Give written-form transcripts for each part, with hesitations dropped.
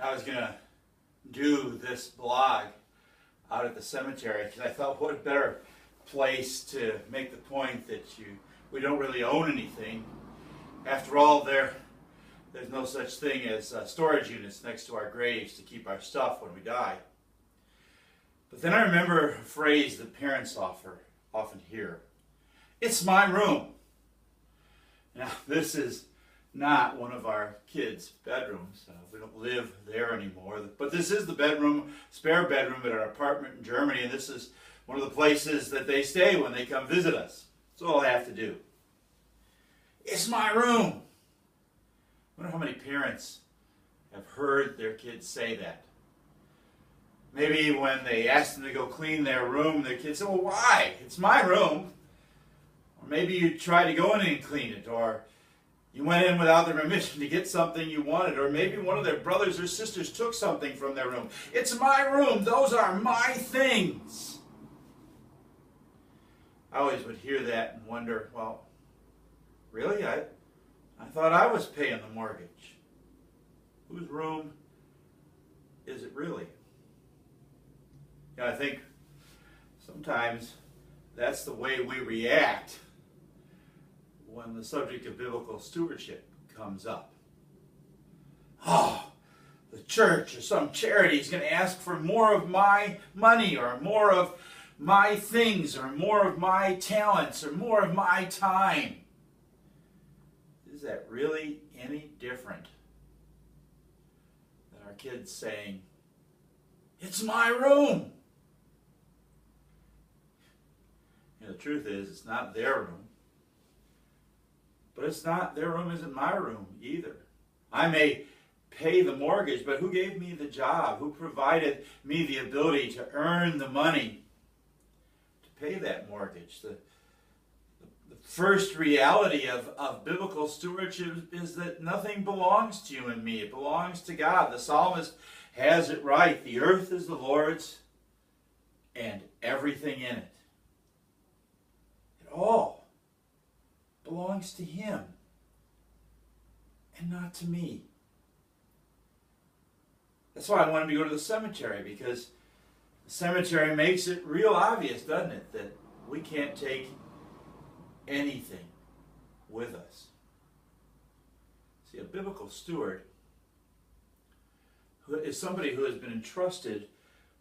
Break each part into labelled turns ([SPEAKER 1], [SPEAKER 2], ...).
[SPEAKER 1] I was going to do this blog out at the cemetery because I thought what a better place to make the point that we don't really own anything. After all, there's no such thing as storage units next to our graves to keep our stuff when we die. But then I remember a phrase that parents often hear. It's my room. Now, this is not one of our kids' bedrooms. We don't live there anymore. But this is the spare bedroom at our apartment in Germany, and this is one of the places that they stay when they come visit us. That's all I have to do. It's my room. I wonder how many parents have heard their kids say that. Maybe when they ask them to go clean their room, their kids say, well, why? It's my room. Or maybe you try to go in and clean it, or you went in without their permission to get something you wanted, or maybe one of their brothers or sisters took something from their room. It's my room. Those are my things. I always would hear that and wonder, well, really? I thought I was paying the mortgage. Whose room is it really? Yeah, I think sometimes that's the way we react when the subject of biblical stewardship comes up. Oh, the church or some charity is going to ask for more of my money, or more of my things, or more of my talents, or more of my time. Is that really any different than our kids saying, it's my room? You know, the truth is, it's not their room. But it's not, their room isn't my room either. I may pay the mortgage, but who gave me the job? Who provided me the ability to earn the money to pay that mortgage? The first reality of biblical stewardship is that nothing belongs to you and me. It belongs to God. The psalmist has it right. The earth is the Lord's and everything in it. It all belongs to Him and not to me. That's why I wanted to go to the cemetery, because the cemetery makes it real obvious, doesn't it, that we can't take anything with us. See, a biblical steward is somebody who has been entrusted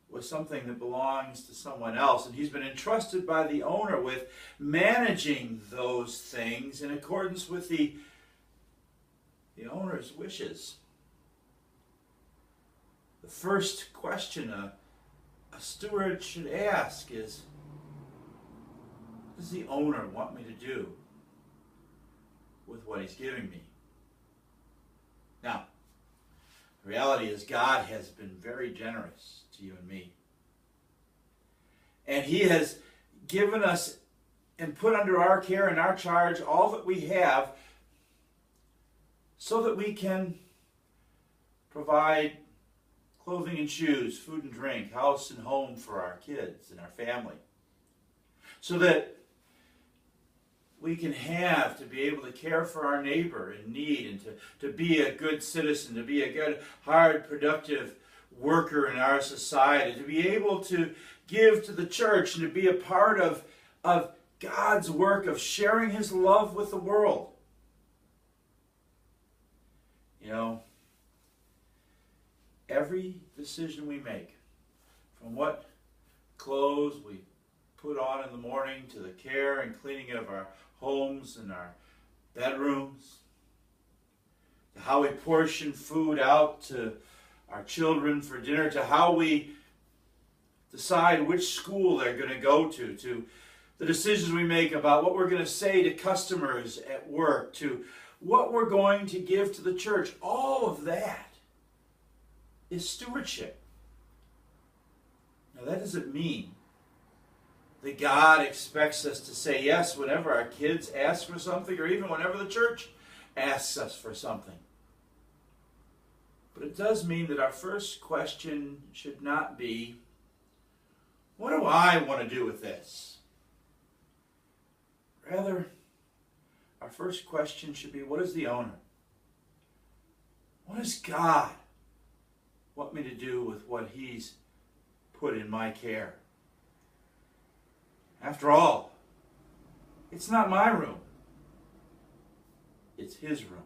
[SPEAKER 1] with something that belongs to someone else, and he's been entrusted by the owner with managing those things in accordance with the owner's wishes. The first question a steward should ask is, what does the owner want me to do with what he's giving me? Now, the reality is God has been very generous to you and me. And He has given us and put under our care and our charge all that we have so that we can provide clothing and shoes, food and drink, house and home for our kids and our family. So that we can have to be able to care for our neighbor in need, and to be a good citizen, to be a good, hard, productive worker in our society, to be able to give to the church and to be a part of God's work of sharing His love with the world. You know, every decision we make, from what clothes we put on in the morning to the care and cleaning of our homes and our bedrooms, to how we portion food out to our children for dinner, to how we decide which school they're going to go to the decisions we make about what we're going to say to customers at work, to what we're going to give to the church. All of that is stewardship. Now, that doesn't mean that God expects us to say yes whenever our kids ask for something, or even whenever the church asks us for something. But it does mean that our first question should not be, what do I want to do with this? Rather, our first question should be, what is the owner? What does God want me to do with what He's put in my care? After all, it's not my room. It's His room.